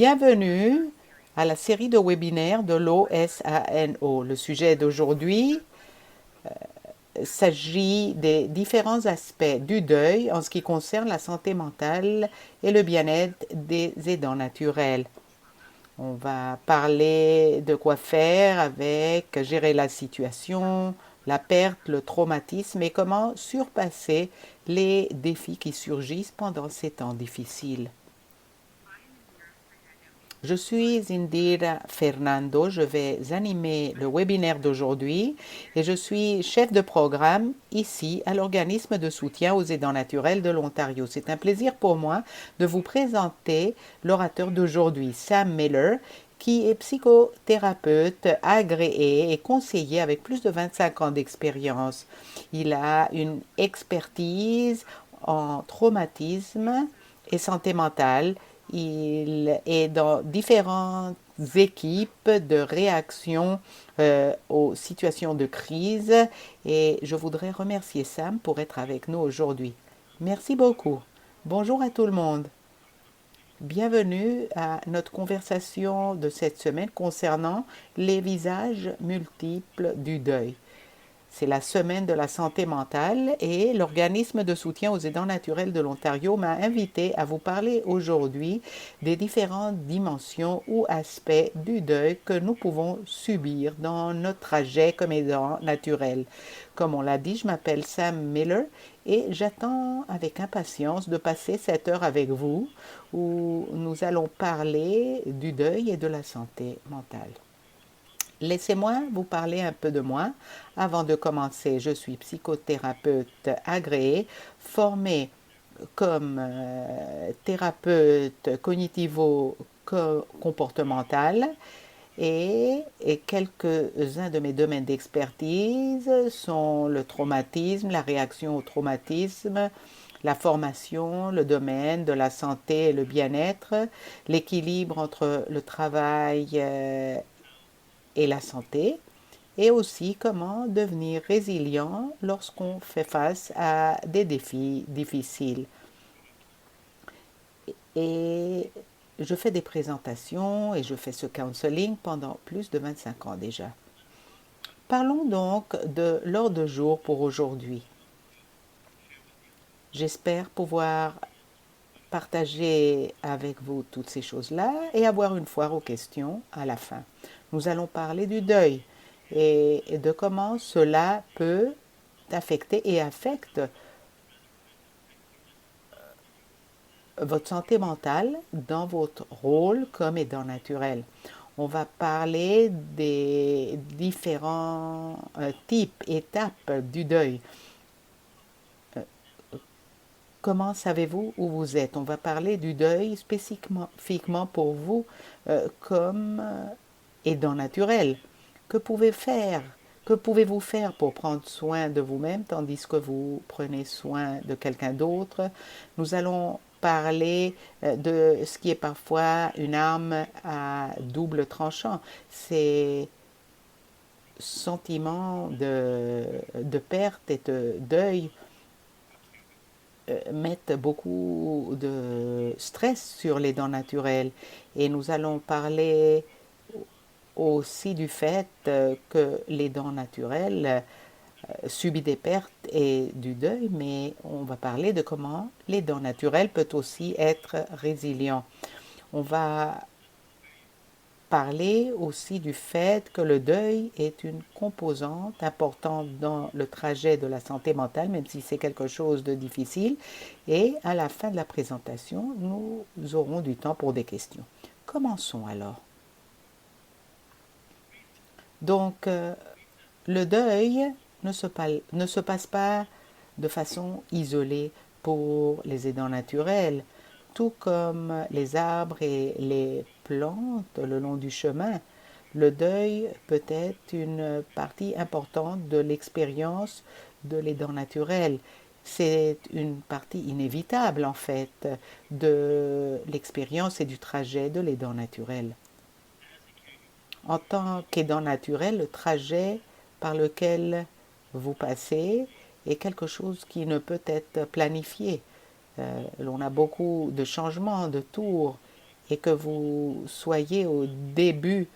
Bienvenue à la série de webinaires de l'OSANO. Le sujet d'aujourd'hui s'agit des différents aspects du deuil en ce qui concerne la santé mentale et le bien-être des aidants naturels. On va parler de quoi faire avec gérer la situation, la perte, le traumatisme et comment surpasser les défis qui surgissent pendant ces temps difficiles. Je suis Indira Fernando, je vais animer le webinaire d'aujourd'hui et je suis chef de programme ici à l'organisme de soutien aux aidants naturels de l'Ontario. C'est un plaisir pour moi de vous présenter l'orateur d'aujourd'hui, Sam Miller, qui est psychothérapeute agréé et conseiller avec plus de 25 ans d'expérience. Il a une expertise en traumatisme et santé mentale. Il est dans différentes équipes de réaction aux situations de crise et je voudrais remercier Sam pour être avec nous aujourd'hui. Merci beaucoup. Bonjour à tout le monde. Bienvenue à notre conversation de cette semaine concernant les visages multiples du deuil. C'est la semaine de la santé mentale et l'organisme de soutien aux aidants naturels de l'Ontario m'a invité à vous parler aujourd'hui des différentes dimensions ou aspects du deuil que nous pouvons subir dans notre trajet comme aidants naturels. Comme on l'a dit, je m'appelle Sam Miller et j'attends avec impatience de passer cette heure avec vous où nous allons parler du deuil et de la santé mentale. Laissez-moi vous parler un peu de moi. Avant de commencer, je suis psychothérapeute agréé, formée comme thérapeute cognitivo-comportemental et quelques-uns de mes domaines d'expertise sont le traumatisme, la réaction au traumatisme, la formation, le domaine de la santé et le bien-être, l'équilibre entre le travail et la santé, et aussi comment devenir résilient lorsqu'on fait face à des défis difficiles. Et je fais des présentations et je fais ce counseling pendant plus de 25 ans déjà. Parlons donc de l'ordre du jour pour aujourd'hui. J'espère pouvoir partager avec vous toutes ces choses-là et avoir une foire aux questions à la fin. Nous allons parler du deuil et de comment cela peut affecter et affecte votre santé mentale dans votre rôle comme aidant naturel. On va parler des différents types, étapes du deuil. Comment savez-vous où vous êtes? On va parler du deuil spécifiquement pour vous comme aidant naturel. Que pouvez-vous faire pour prendre soin de vous-même tandis que vous prenez soin de quelqu'un d'autre? Nous allons parler de ce qui est parfois une arme à double tranchant. Ces sentiments de perte et de deuil mettent beaucoup de stress sur les dents naturelles. Et nous allons parler aussi du fait que les dents naturelles subissent des pertes et du deuil, mais on va parler de comment les dents naturelles peuvent aussi être résilients. On va parler aussi du fait que le deuil est une composante importante dans le trajet de la santé mentale, même si c'est quelque chose de difficile. Et à la fin de la présentation, nous aurons du temps pour des questions. Commençons alors. Donc, le deuil ne se passe pas de façon isolée pour les aidants naturels, tout comme les arbres et les plantes le long du chemin. Le deuil peut être une partie importante de l'expérience de l'aidant naturel. C'est une partie inévitable, en fait, de l'expérience et du trajet de l'aidant naturel. En tant qu'aidant naturel, le trajet par lequel vous passez est quelque chose qui ne peut être planifié. On a beaucoup de changements, de tours, et que vous soyez au début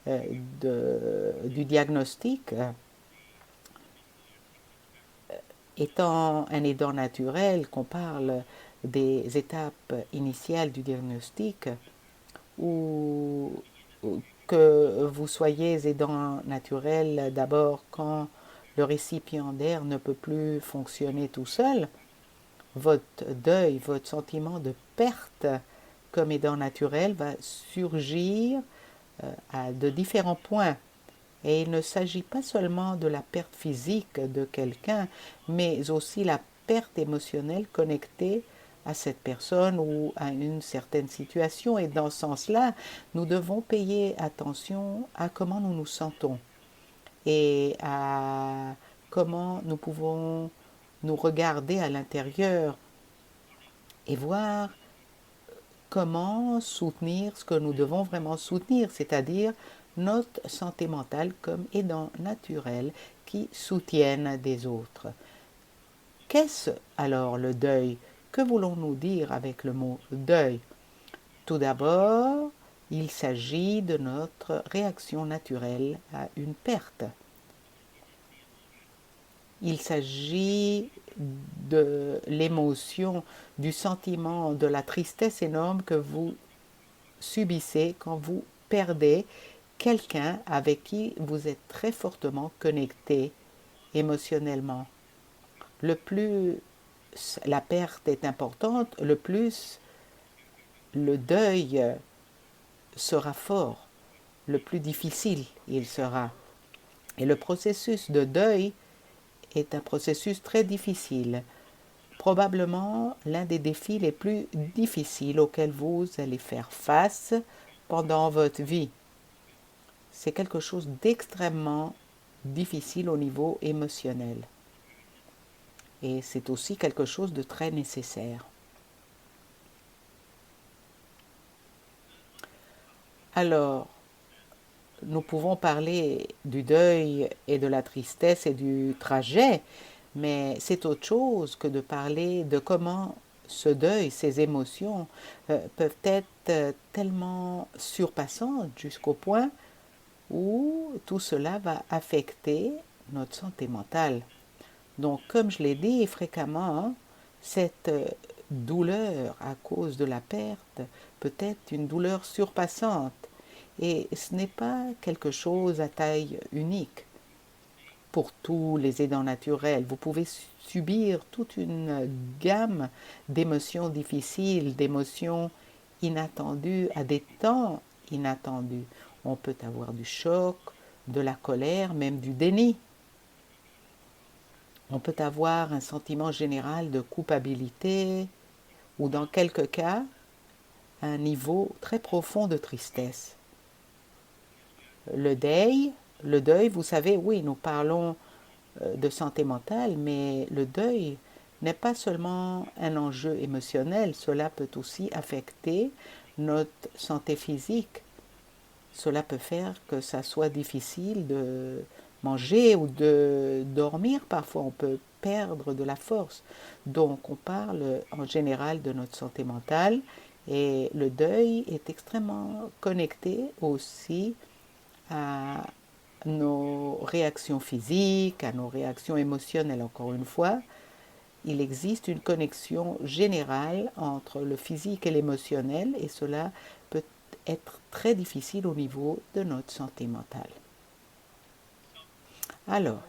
du diagnostic, étant un aidant naturel, qu'on parle des étapes initiales du diagnostic, ou que vous soyez aidant naturel d'abord quand le récipiendaire ne peut plus fonctionner tout seul, votre deuil, votre sentiment de perte comme aidant naturel va surgir de différents points. Et il ne s'agit pas seulement de la perte physique de quelqu'un, mais aussi la perte émotionnelle connectée à cette personne ou à une certaine situation. Et dans ce sens-là, nous devons payer attention à comment nous nous sentons et à comment nous pouvons nous regarder à l'intérieur et voir comment soutenir ce que nous devons vraiment soutenir, c'est-à-dire notre santé mentale comme aidant naturel qui soutiennent des autres. Qu'est-ce alors le deuil? Que voulons-nous dire avec le mot deuil? Tout d'abord, il s'agit de notre réaction naturelle à une perte. Il s'agit de l'émotion, du sentiment, de la tristesse énorme que vous subissez quand vous perdez quelqu'un avec qui vous êtes très fortement connecté émotionnellement. Le plus la perte est importante, le plus le deuil sera fort, le plus difficile il sera. Et le processus de deuil est un processus très difficile, probablement l'un des défis les plus difficiles auxquels vous allez faire face pendant votre vie. C'est quelque chose d'extrêmement difficile au niveau émotionnel. Et c'est aussi quelque chose de très nécessaire. Alors, nous pouvons parler du deuil et de la tristesse et du trajet, mais c'est autre chose que de parler de comment ce deuil, ces émotions peuvent être tellement surpassantes jusqu'au point où tout cela va affecter notre santé mentale. Donc, comme je l'ai dit fréquemment, cette douleur à cause de la perte peut être une douleur surpassante et ce n'est pas quelque chose à taille unique. Pour tous les aidants naturels, vous pouvez subir toute une gamme d'émotions difficiles, d'émotions inattendues à des temps inattendus. On peut avoir du choc, de la colère, même du déni. On peut avoir un sentiment général de culpabilité ou dans quelques cas, un niveau très profond de tristesse. Le deuil, vous savez, oui, nous parlons de santé mentale, mais le deuil n'est pas seulement un enjeu émotionnel, cela peut aussi affecter notre santé physique. Cela peut faire que ça soit difficile de manger ou de dormir. Parfois, on peut perdre de la force. Donc, on parle en général de notre santé mentale et le deuil est extrêmement connecté aussi à nos réactions physiques, à nos réactions émotionnelles. Encore une fois, il existe une connexion générale entre le physique et l'émotionnel et cela peut être très difficile au niveau de notre santé mentale. Alors,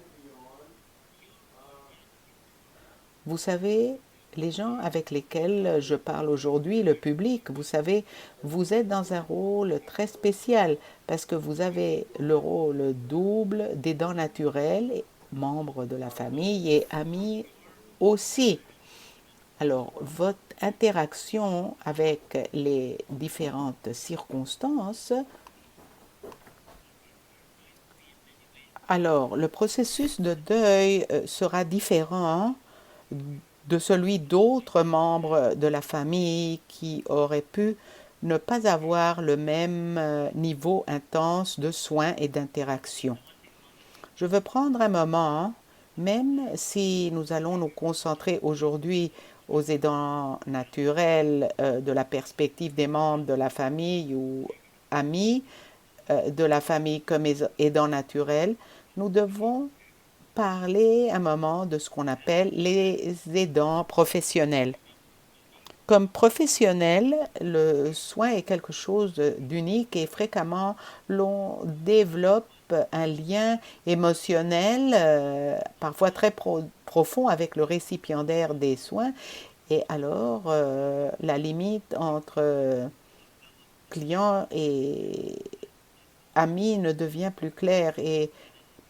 vous savez, les gens avec lesquels je parle aujourd'hui, le public, vous savez, vous êtes dans un rôle très spécial parce que vous avez le rôle double d'aidant naturel, membre de la famille et ami aussi. Alors, votre interaction avec les différentes circonstances, alors le processus de deuil sera différent de celui d'autres membres de la famille qui auraient pu ne pas avoir le même niveau intense de soins et d'interaction. Je veux prendre un moment Même si nous allons nous concentrer aujourd'hui aux aidants naturels de la perspective des membres de la famille ou amis de la famille comme aidants naturels, nous devons parler un moment de ce qu'on appelle les aidants professionnels. Comme professionnel, le soin est quelque chose d'unique et fréquemment l'on développe un lien émotionnel, parfois très profond avec le récipiendaire des soins. Et alors, la limite entre client et ami ne devient plus claire et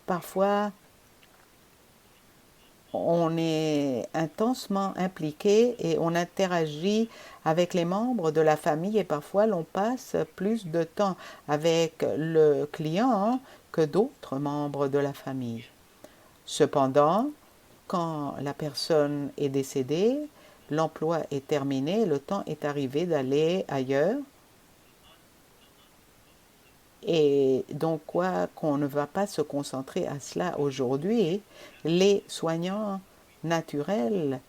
parfois on est intensement impliqué et on interagit avec les membres de la famille et parfois l'on passe plus de temps avec le client que d'autres membres de la famille. Cependant, quand la personne est décédée, l'emploi est terminé, le temps est arrivé d'aller ailleurs. Et donc, quoi qu'on ne va pas se concentrer à cela aujourd'hui, les soignants naturels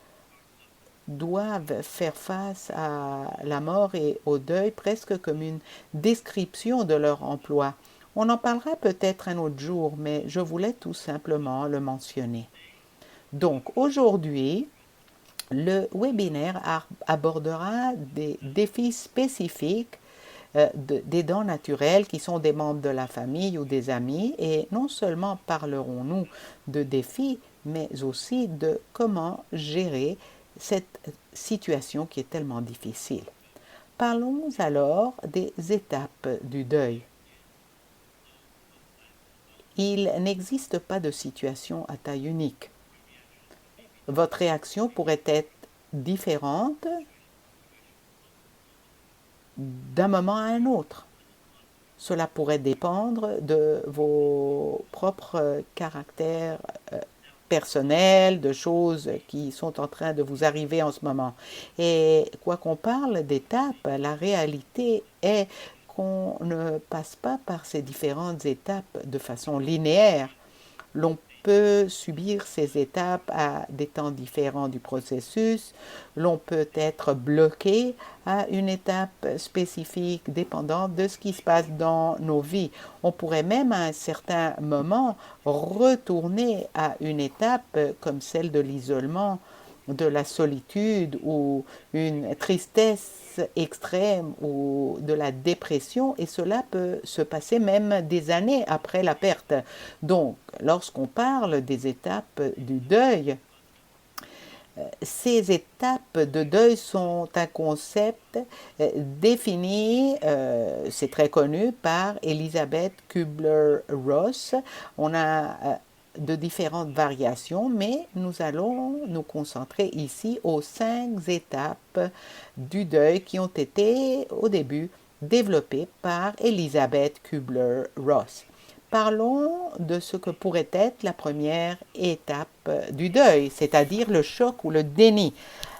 doivent faire face à la mort et au deuil presque comme une description de leur emploi. On en parlera peut-être un autre jour, mais je voulais tout simplement le mentionner. Donc aujourd'hui, le webinaire abordera des défis spécifiques des dents naturelles qui sont des membres de la famille ou des amis et non seulement parlerons-nous de défis, mais aussi de comment gérer cette situation qui est tellement difficile. Parlons alors des étapes du deuil. Il n'existe pas de situation à taille unique. Votre réaction pourrait être différente d'un moment à un autre. Cela pourrait dépendre de vos propres caractères personnels, de choses qui sont en train de vous arriver en ce moment. Et quoi qu'on parle d'étapes, la réalité est qu'on ne passe pas par ces différentes étapes de façon linéaire. L'on peut subir ces étapes à des temps différents du processus. L'on peut être bloqué à une étape spécifique dépendante de ce qui se passe dans nos vies. On pourrait même à un certain moment retourner à une étape comme celle de l'isolement, de la solitude ou une tristesse extrême ou de la dépression et cela peut se passer même des années après la perte. Donc, lorsqu'on parle des étapes du deuil, ces étapes de deuil sont un concept défini, c'est très connu, par Elisabeth Kubler-Ross. On a de différentes variations, mais nous allons nous concentrer ici aux 5 étapes du deuil qui ont été au début développées par Elisabeth Kubler-Ross. Parlons de ce que pourrait être la première étape du deuil, c'est-à-dire le choc ou le déni.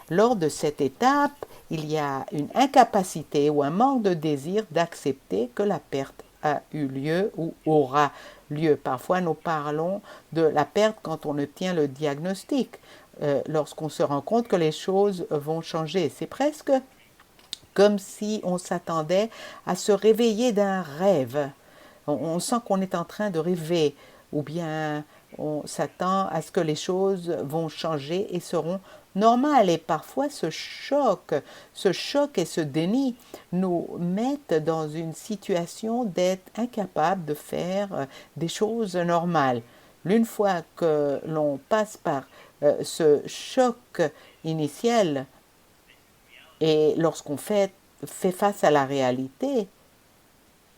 Lors de cette étape, il y a une incapacité ou un manque de désir d'accepter que la perte a eu lieu ou aura lieu. Parfois, nous parlons de la perte quand on obtient le diagnostic, lorsqu'on se rend compte que les choses vont changer. C'est presque comme si on s'attendait à se réveiller d'un rêve. On sent qu'on est en train de rêver ou bien on s'attend à ce que les choses vont changer et seront normales. Et parfois ce choc et ce déni nous mettent dans une situation d'être incapables de faire des choses normales. Une fois que l'on passe par ce choc initial et lorsqu'on fait face à la réalité,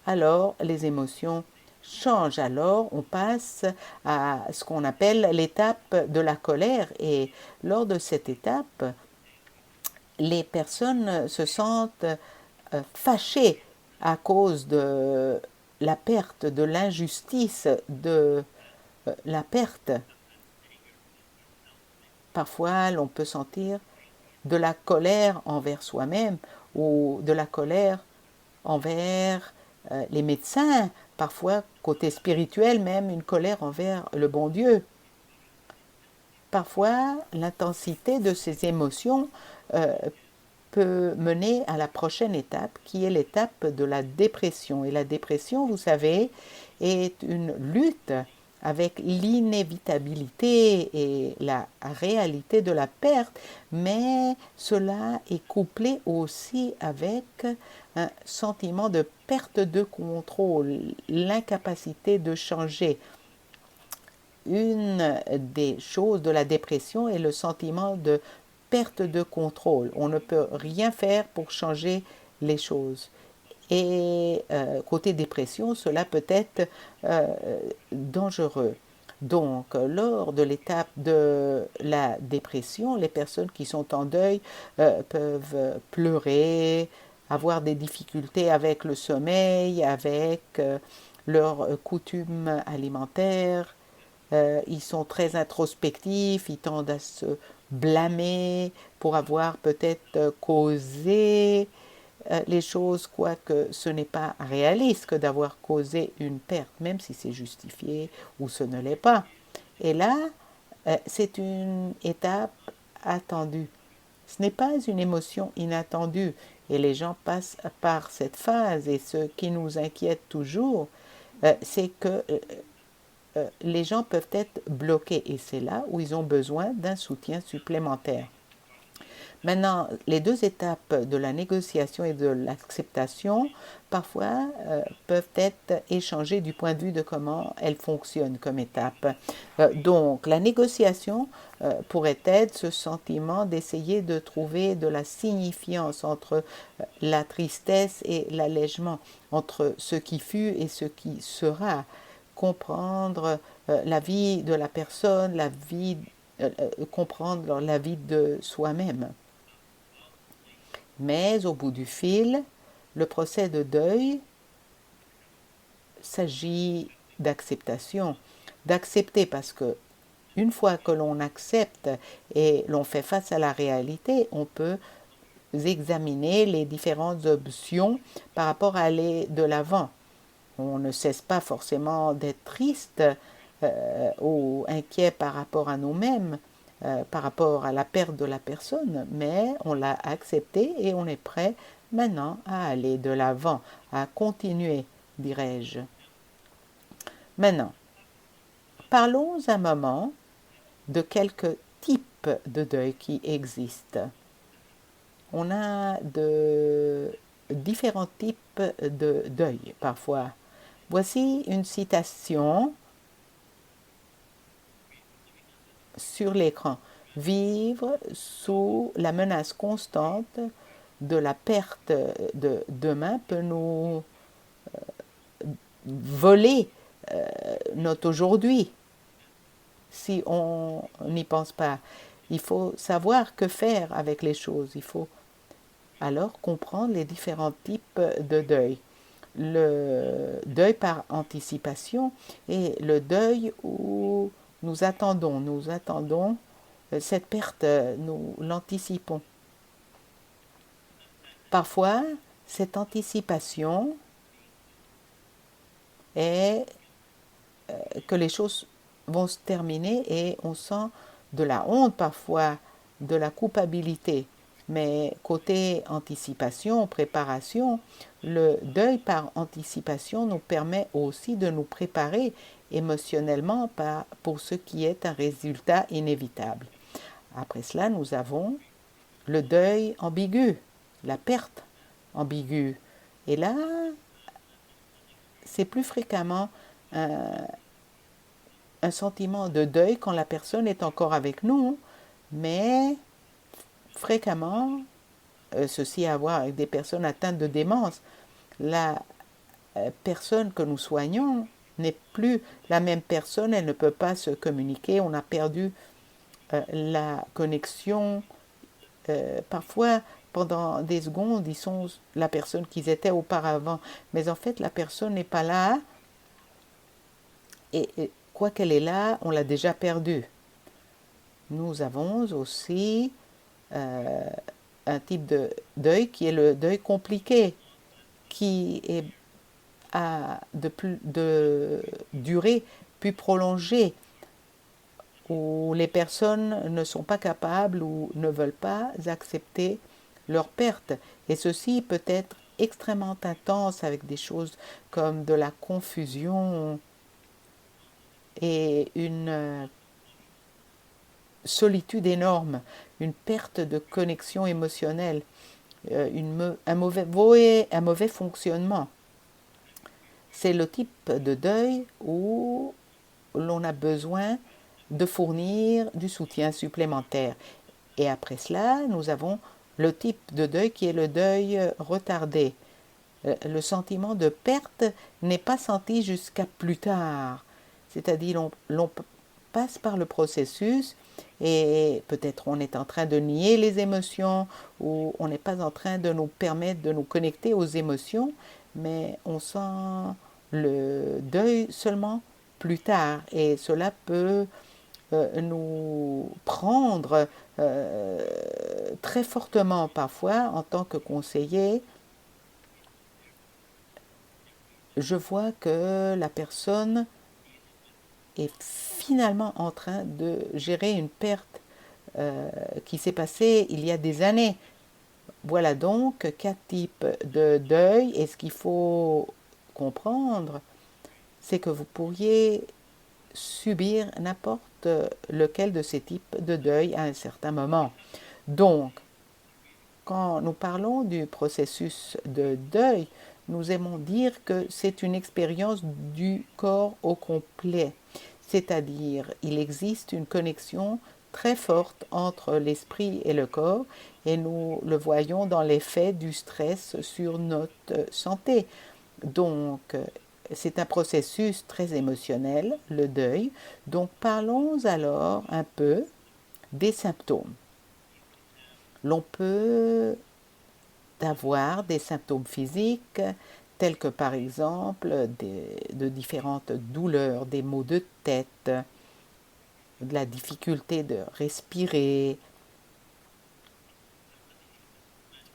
alors les émotions changent. Alors on passe à ce qu'on appelle l'étape de la colère et lors de cette étape, les personnes se sentent fâchées à cause de la perte, de l'injustice, de la perte. Parfois, l'on peut sentir de la colère envers soi-même ou de la colère envers les médecins, parfois côté spirituel même, une colère envers le bon Dieu. Parfois, l'intensité de ces émotions euh, peut mener à la prochaine étape, qui est l'étape de la dépression. Et la dépression, vous savez, est une lutte avec l'inévitabilité et la réalité de la perte, mais cela est couplé aussi avec un sentiment de perte de contrôle, l'incapacité de changer. Une des choses de la dépression est le sentiment de perte de contrôle. On ne peut rien faire pour changer les choses. Et côté dépression, cela peut être euh, dangereux. Donc, lors de l'étape de la dépression, les personnes qui sont en deuil peuvent pleurer, avoir des difficultés avec le sommeil, avec leurs coutumes alimentaires. Ils sont très introspectifs, ils tendent à se blâmer pour avoir peut-être causé les choses, quoique ce n'est pas réaliste que d'avoir causé une perte, même si c'est justifié ou ce ne l'est pas. Et là, c'est une étape attendue. Ce n'est pas une émotion inattendue. Et les gens passent par cette phase. Et ce qui nous inquiète toujours, c'est que les gens peuvent être bloqués. Et c'est là où ils ont besoin d'un soutien supplémentaire. Maintenant, les deux étapes de la négociation et de l'acceptation, parfois, peuvent être échangées du point de vue de comment elles fonctionnent comme étape. Donc, la négociation pourrait être ce sentiment d'essayer de trouver de la signifiance entre la tristesse et l'allègement, entre ce qui fut et ce qui sera. Comprendre la vie de la personne, comprendre la vie de soi-même. Mais au bout du fil, le procès de deuil s'agit d'acceptation. D'accepter parce que une fois que l'on accepte et l'on fait face à la réalité, on peut examiner les différentes options par rapport à aller de l'avant. On ne cesse pas forcément d'être triste ou inquiet par rapport à nous-mêmes, par rapport à la perte de la personne, mais on l'a accepté et on est prêt maintenant à aller de l'avant, à continuer, dirais-je. Maintenant, parlons un moment de quelques types de deuil qui existent. On a de différents types de deuil parfois. Voici une citation sur l'écran. Vivre sous la menace constante de la perte de demain peut nous voler notre aujourd'hui si on n'y pense pas. Il faut savoir que faire avec les choses. Il faut alors comprendre les différents types de deuil. Le deuil par anticipation et le deuil où nous attendons cette perte, nous l'anticipons. Parfois, cette anticipation est que les choses vont se terminer et on sent de la honte parfois, de la culpabilité. Mais côté anticipation, préparation, le deuil par anticipation nous permet aussi de nous préparer émotionnellement pour ce qui est un résultat inévitable. Après cela, nous avons le deuil ambigu, la perte ambiguë. Et là, c'est plus fréquemment un sentiment de deuil quand la personne est encore avec nous, mais fréquemment, ceci a à voir avec des personnes atteintes de démence, la personne que nous soignons n'est plus la même personne, elle ne peut pas se communiquer, on a perdu la connexion. Parfois, pendant des secondes, ils sont la personne qu'ils étaient auparavant, mais en fait, la personne n'est pas là, et quoi qu'elle est là, on l'a déjà perdue. Nous avons aussi un type de deuil qui est le deuil compliqué, qui est à de durée plus prolongée, où les personnes ne sont pas capables ou ne veulent pas accepter leur perte. Et ceci peut être extrêmement intense avec des choses comme de la confusion et une solitude énorme, une perte de connexion émotionnelle, un mauvais fonctionnement. C'est le type de deuil où l'on a besoin de fournir du soutien supplémentaire. Et après cela, nous avons le type de deuil qui est le deuil retardé. Le sentiment de perte n'est pas senti jusqu'à plus tard. C'est-à-dire l'on passe par le processus et peut-être on est en train de nier les émotions ou on n'est pas en train de nous permettre de nous connecter aux émotions, mais on sent le deuil seulement plus tard et cela peut nous prendre très fortement parfois en tant que conseiller. Je vois que la personne est finalement en train de gérer une perte qui s'est passée il y a des années. Voilà donc 4 types de deuil et ce qu'il faut comprendre, c'est que vous pourriez subir n'importe lequel de ces types de deuil à un certain moment. Donc, quand nous parlons du processus de deuil, nous aimons dire que c'est une expérience du corps au complet. C'est-à-dire, il existe une connexion très forte entre l'esprit et le corps et nous le voyons dans l'effet du stress sur notre santé. Donc, c'est un processus très émotionnel, le deuil. Donc, parlons alors un peu des symptômes. L'on peut avoir des symptômes physiques tels que par exemple de différentes douleurs, des maux de tête, de la difficulté de respirer,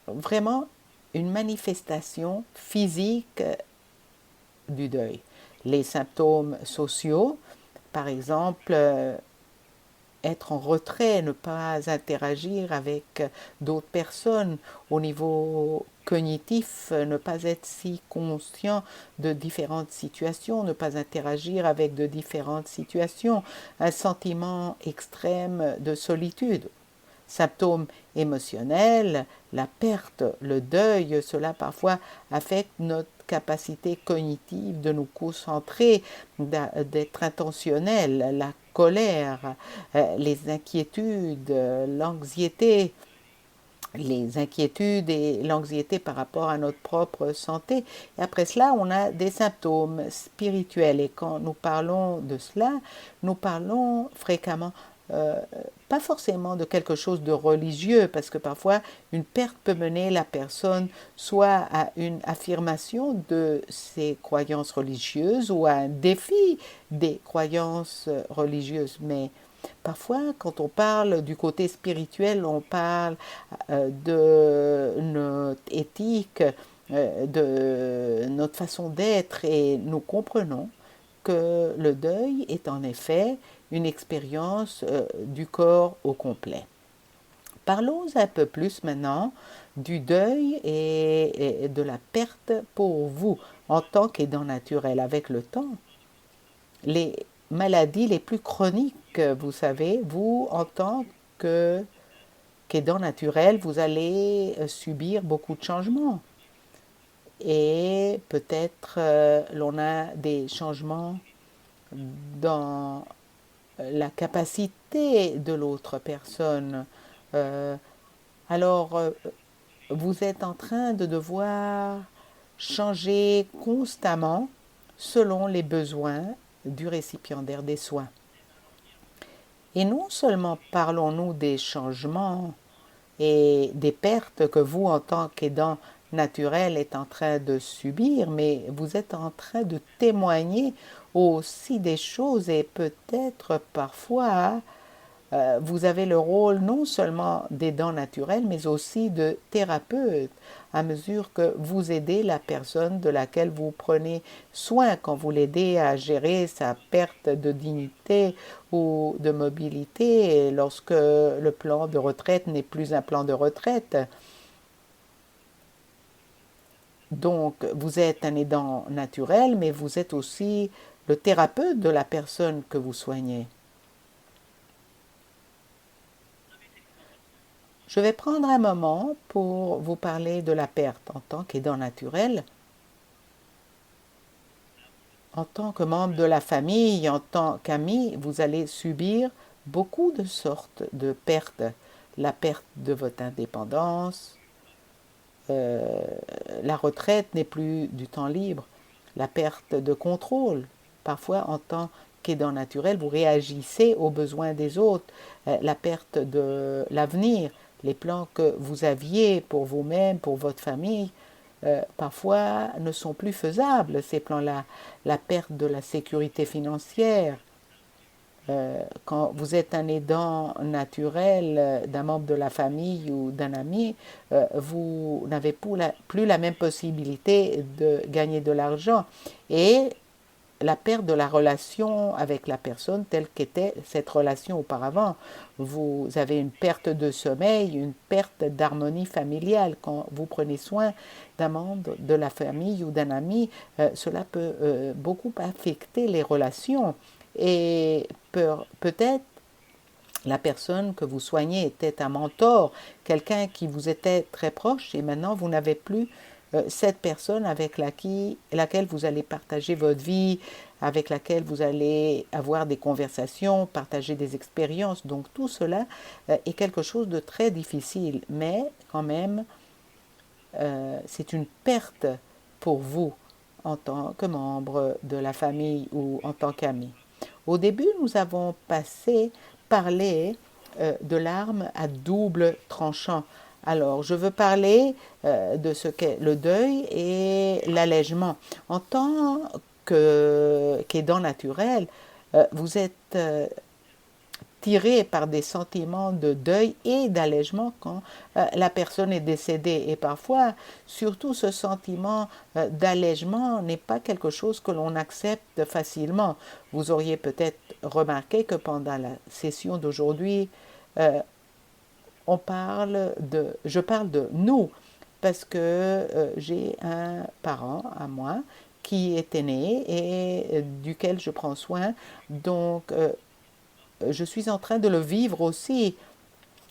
vraiment une manifestation physique du deuil. Les symptômes sociaux, par exemple, être en retrait, ne pas interagir avec d'autres personnes au niveau cognitif, ne pas être si conscient de différentes situations, ne pas interagir avec de différentes situations, un sentiment extrême de solitude. Symptômes émotionnels, la perte, le deuil, cela parfois affecte notre capacité cognitive de nous concentrer, d'être intentionnel, la colère, les inquiétudes, l'anxiété, les inquiétudes et l'anxiété par rapport à notre propre santé. Et après cela, on a des symptômes spirituels. Et quand nous parlons de cela, nous parlons fréquemment pas forcément de quelque chose de religieux, parce que parfois une perte peut mener la personne soit à une affirmation de ses croyances religieuses ou à un défi des croyances religieuses. Mais parfois, quand on parle du côté spirituel, on parle de notre éthique, de notre façon d'être, et nous comprenons que le deuil est en effet une expérience du corps au complet. Parlons un peu plus maintenant du deuil et de la perte pour vous en tant qu'aidant naturel avec le temps. Les maladies les plus chroniques, vous savez, vous en tant qu'aidant naturel, vous allez subir beaucoup de changements. Et peut-être l'on a des changements dans la capacité de l'autre personne. Euh, alors, vous êtes en train de devoir changer constamment selon les besoins du récipiendaire des soins. Et non seulement parlons-nous des changements et des pertes que vous, en tant qu'aidant naturel, êtes en train de subir, mais vous êtes en train de témoigner aussi des choses et peut-être parfois vous avez le rôle non seulement d'aidant naturel, mais aussi de thérapeute, à mesure que vous aidez la personne de laquelle vous prenez soin, quand vous l'aidez à gérer sa perte de dignité ou de mobilité, lorsque le plan de retraite n'est plus un plan de retraite. Donc, vous êtes un aidant naturel, mais vous êtes aussi le thérapeute de la personne que vous soignez. Je vais prendre un moment pour vous parler de la perte en tant qu'aidant naturel, en tant que membre de la famille, en tant qu'ami. Vous allez subir beaucoup de sortes de pertes. La perte de votre indépendance, la retraite n'est plus du temps libre, la perte de contrôle. Parfois, en tant qu'aidant naturel, vous réagissez aux besoins des autres, la perte de l'avenir, les plans que vous aviez pour vous-même, pour votre famille, parfois ne sont plus faisables, ces plans-là. La perte de la sécurité financière, quand vous êtes un aidant naturel d'un membre de la famille ou d'un ami, vous n'avez plus la même possibilité de gagner de l'argent. Et la perte de la relation avec la personne telle qu'était cette relation auparavant. Vous avez une perte de sommeil, une perte d'harmonie familiale. Quand vous prenez soin d'un membre de la famille ou d'un ami, cela peut beaucoup affecter les relations. Et peut-être la personne que vous soignez était un mentor, quelqu'un qui vous était très proche, et maintenant vous n'avez plus cette personne avec laquelle vous allez partager votre vie, avec laquelle vous allez avoir des conversations, partager des expériences. Donc tout cela est quelque chose de très difficile, mais quand même, c'est une perte pour vous en tant que membre de la famille ou en tant qu'ami. Au début, nous avons parlé de l'arme à double tranchant. Alors, je veux parler de ce qu'est le deuil et l'allègement. En tant qu'aidant naturel, vous êtes tiré par des sentiments de deuil et d'allègement quand la personne est décédée. Et parfois, surtout ce sentiment d'allègement n'est pas quelque chose que l'on accepte facilement. Vous auriez peut-être remarqué que pendant la session d'aujourd'hui, je parle de nous, parce que j'ai un parent à moi qui est aîné et duquel je prends soin. Donc, je suis en train de le vivre aussi.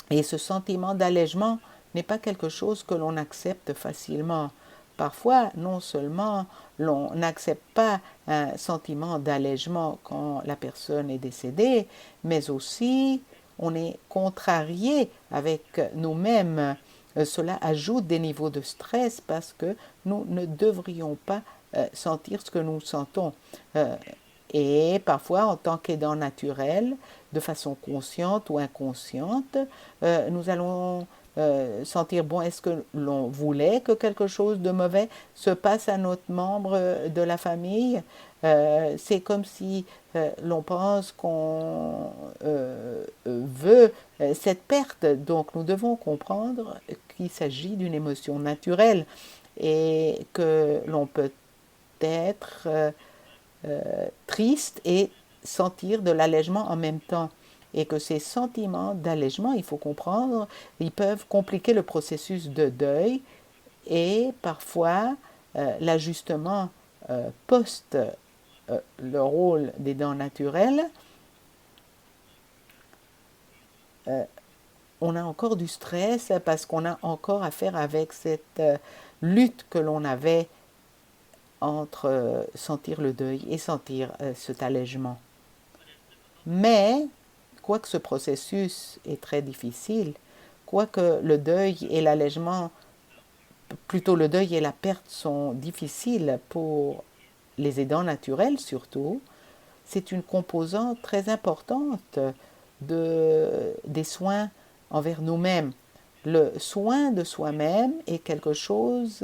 Et ce sentiment d'allègement n'est pas quelque chose que l'on accepte facilement. Parfois, non seulement l'on n'accepte pas un sentiment d'allègement quand la personne est décédée, mais aussi on est contrarié avec nous-mêmes. Cela ajoute des niveaux de stress parce que nous ne devrions pas sentir ce que nous sentons. Et parfois, en tant qu'aidant naturel, de façon consciente ou inconsciente, nous allons sentir, bon, est-ce que l'on voulait que quelque chose de mauvais se passe à notre membre de la famille? C'est comme si l'on pense qu'on veut cette perte. Donc nous devons comprendre qu'il s'agit d'une émotion naturelle et que l'on peut être triste et sentir de l'allègement en même temps. Et que ces sentiments d'allègement, il faut comprendre, ils peuvent compliquer le processus de deuil et parfois l'ajustement post le rôle des dents naturelles, on a encore du stress parce qu'on a encore à faire avec cette lutte que l'on avait entre sentir le deuil et sentir cet allègement. Mais, quoique ce processus est très difficile, quoique le deuil et l'allègement, plutôt le deuil et la perte sont difficiles pour les aidants naturels surtout, c'est une composante très importante des soins envers nous-mêmes. Le soin de soi-même est quelque chose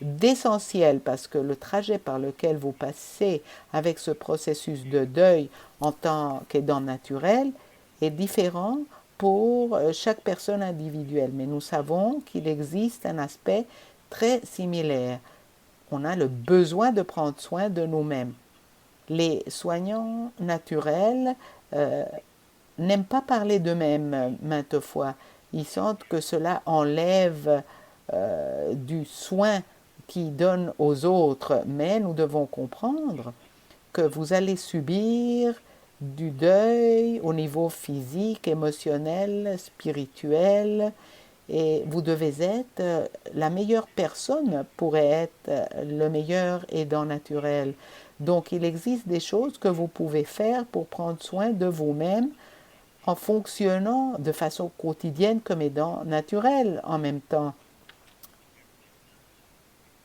d'essentiel parce que le trajet par lequel vous passez avec ce processus de deuil en tant qu'aidant naturel est différent pour chaque personne individuelle, mais nous savons qu'il existe un aspect très similaire. On a le besoin de prendre soin de nous-mêmes. Les soignants naturels euh, n'aiment pas parler d'eux-mêmes maintes fois. Ils sentent que cela enlève du soin qu'ils donnent aux autres, mais nous devons comprendre que vous allez subir du deuil au niveau physique, émotionnel, spirituel, et vous devez être la meilleure personne pour être le meilleur aidant naturel. Donc il existe des choses que vous pouvez faire pour prendre soin de vous-même en fonctionnant de façon quotidienne comme aidant naturel en même temps.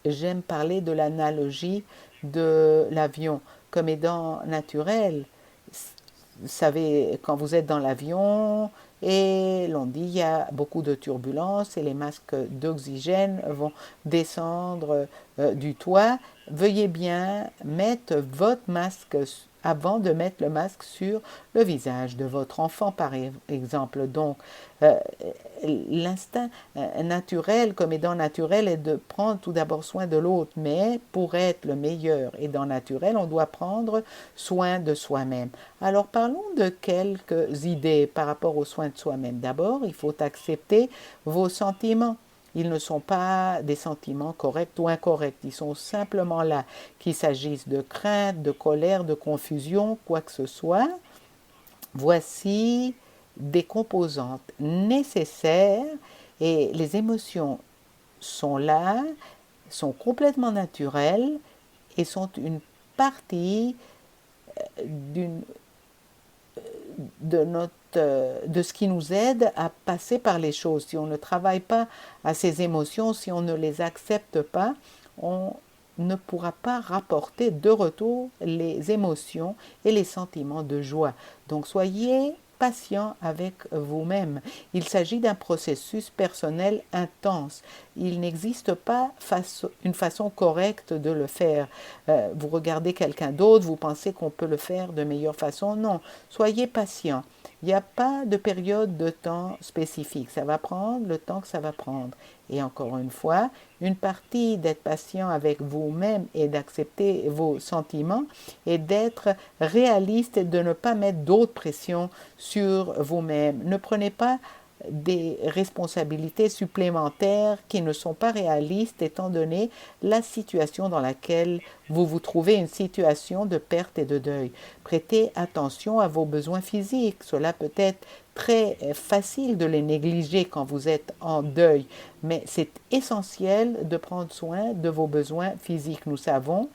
J'aime parler de l'analogie de l'avion comme aidant naturel. Vous savez, quand vous êtes dans l'avion et l'on dit il y a beaucoup de turbulences et les masques d'oxygène vont descendre du toit, veuillez bien mettre votre masque avant de mettre le masque sur le visage de votre enfant, par exemple. Donc, euh, l'instinct naturel, comme aidant naturel, est de prendre tout d'abord soin de l'autre, mais pour être le meilleur aidant naturel, on doit prendre soin de soi-même. Alors, parlons de quelques idées par rapport aux soins de soi-même. D'abord, il faut accepter vos sentiments. Ils ne sont pas des sentiments corrects ou incorrects, ils sont simplement là, qu'il s'agisse de crainte, de colère, de confusion, quoi que ce soit. Voici des composantes nécessaires et les émotions sont là, sont complètement naturelles et sont une partie d'une de ce qui nous aide à passer par les choses. Si on ne travaille pas à ces émotions, si on ne les accepte pas, on ne pourra pas rapporter de retour les émotions et les sentiments de joie. Donc soyez patient avec vous-même. Il s'agit d'un processus personnel intense. Il n'existe pas une façon correcte de le faire. Vous regardez quelqu'un d'autre, vous pensez qu'on peut le faire de meilleure façon. Non, soyez patient. Il n'y a pas de période de temps spécifique. Ça va prendre le temps que ça va prendre. Et encore une fois, une partie d'être patient avec vous-même et d'accepter vos sentiments et d'être réaliste et de ne pas mettre d'autres pressions sur vous-même. Ne prenez pas des responsabilités supplémentaires qui ne sont pas réalistes étant donné la situation dans laquelle vous vous trouvez, une situation de perte et de deuil. Prêtez attention à vos besoins physiques. Cela peut être très facile de les négliger quand vous êtes en deuil, mais c'est essentiel de prendre soin de vos besoins physiques. Nous savons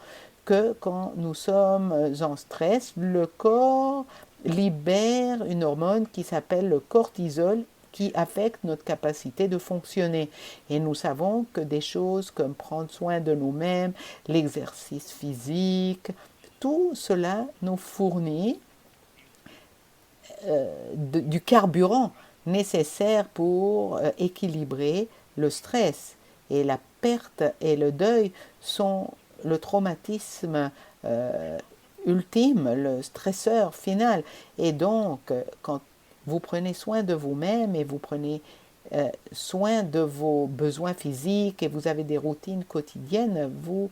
que quand nous sommes en stress, le corps libère une hormone qui s'appelle le cortisol qui affecte notre capacité de fonctionner. Et nous savons que des choses comme prendre soin de nous-mêmes, l'exercice physique, tout cela nous fournit du carburant nécessaire pour équilibrer le stress. Et la perte et le deuil sont le traumatisme ultime, le stresseur final. Et donc, quand vous prenez soin de vous-même et vous prenez soin de vos besoins physiques et vous avez des routines quotidiennes, vous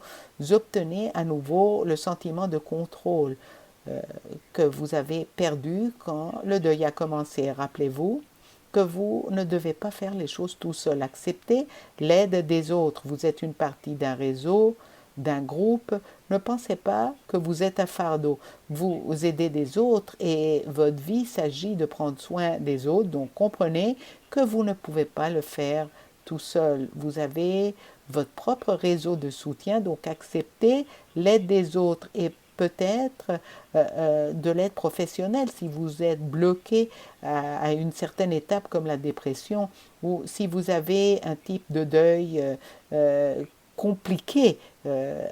obtenez à nouveau le sentiment de contrôle que vous avez perdu quand le deuil a commencé. Rappelez-vous que vous ne devez pas faire les choses tout seul. Acceptez l'aide des autres. Vous êtes une partie d'un réseau, d'un groupe. Ne pensez pas que vous êtes un fardeau. Vous aidez des autres et votre vie s'agit de prendre soin des autres. Donc comprenez que vous ne pouvez pas le faire tout seul. Vous avez votre propre réseau de soutien. Donc acceptez l'aide des autres et peut-être de l'aide professionnelle si vous êtes bloqué à une certaine étape comme la dépression ou si vous avez un type de deuil compliqué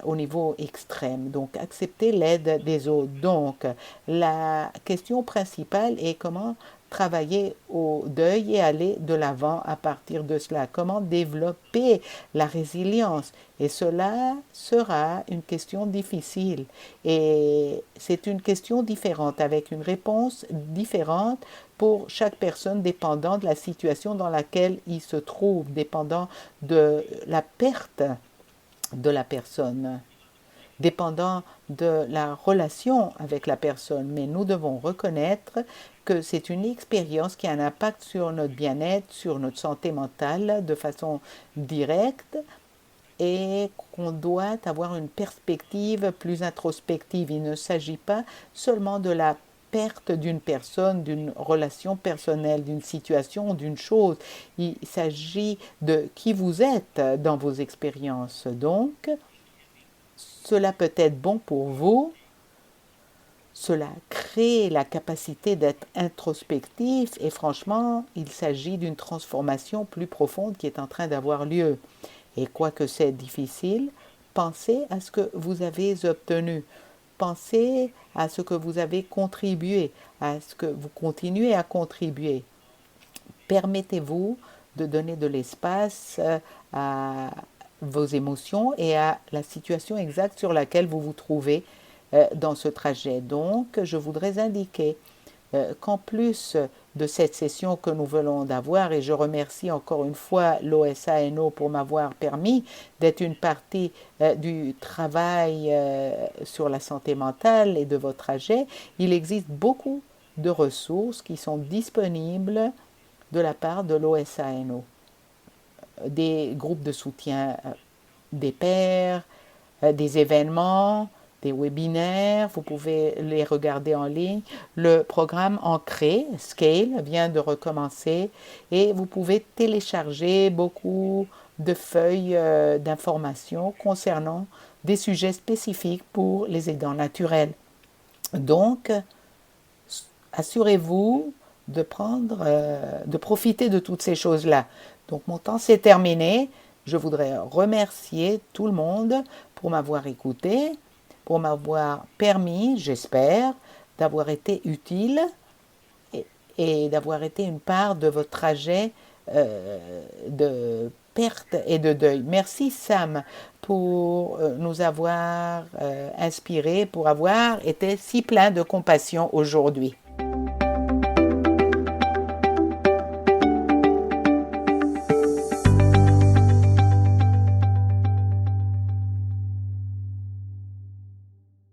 au niveau extrême. Donc, accepter l'aide des autres. Donc, la question principale est comment travailler au deuil et aller de l'avant à partir de cela. Comment développer la résilience. Et cela sera une question difficile. Et c'est une question différente, avec une réponse différente pour chaque personne, dépendant de la situation dans laquelle il se trouve, dépendant de la perte de la personne, dépendant de la relation avec la personne. Mais nous devons reconnaître que c'est une expérience qui a un impact sur notre bien-être, sur notre santé mentale de façon directe, et qu'on doit avoir une perspective plus introspective. Il ne s'agit pas seulement de la perte d'une personne, d'une relation personnelle, d'une situation, d'une chose. Il s'agit de qui vous êtes dans vos expériences. Donc, cela peut être bon pour vous. Cela crée la capacité d'être introspectif et franchement, il s'agit d'une transformation plus profonde qui est en train d'avoir lieu. Et quoique c'est difficile, pensez à ce que vous avez obtenu. Pensez à ce que vous avez contribué, à ce que vous continuez à contribuer. Permettez-vous de donner de l'espace à vos émotions et à la situation exacte sur laquelle vous vous trouvez dans ce trajet. Donc, je voudrais indiquer qu'en plus de cette session que nous venons d'avoir, et je remercie encore une fois l'OSANO pour m'avoir permis d'être une partie du travail sur la santé mentale et de votre trajet, il existe beaucoup de ressources qui sont disponibles de la part de l'OSANO, des groupes de soutien des pairs, des événements, des webinaires, vous pouvez les regarder en ligne. Le programme Ancré, Scale, vient de recommencer et vous pouvez télécharger beaucoup de feuilles d'informations concernant des sujets spécifiques pour les aidants naturels. Donc, assurez-vous de profiter de toutes ces choses-là. Donc, mon temps s'est terminé. Je voudrais remercier tout le monde pour m'avoir écouté, pour m'avoir permis, j'espère, d'avoir été utile et d'avoir été une part de votre trajet de perte et de deuil. Merci Sam pour nous avoir inspirés, pour avoir été si plein de compassion aujourd'hui.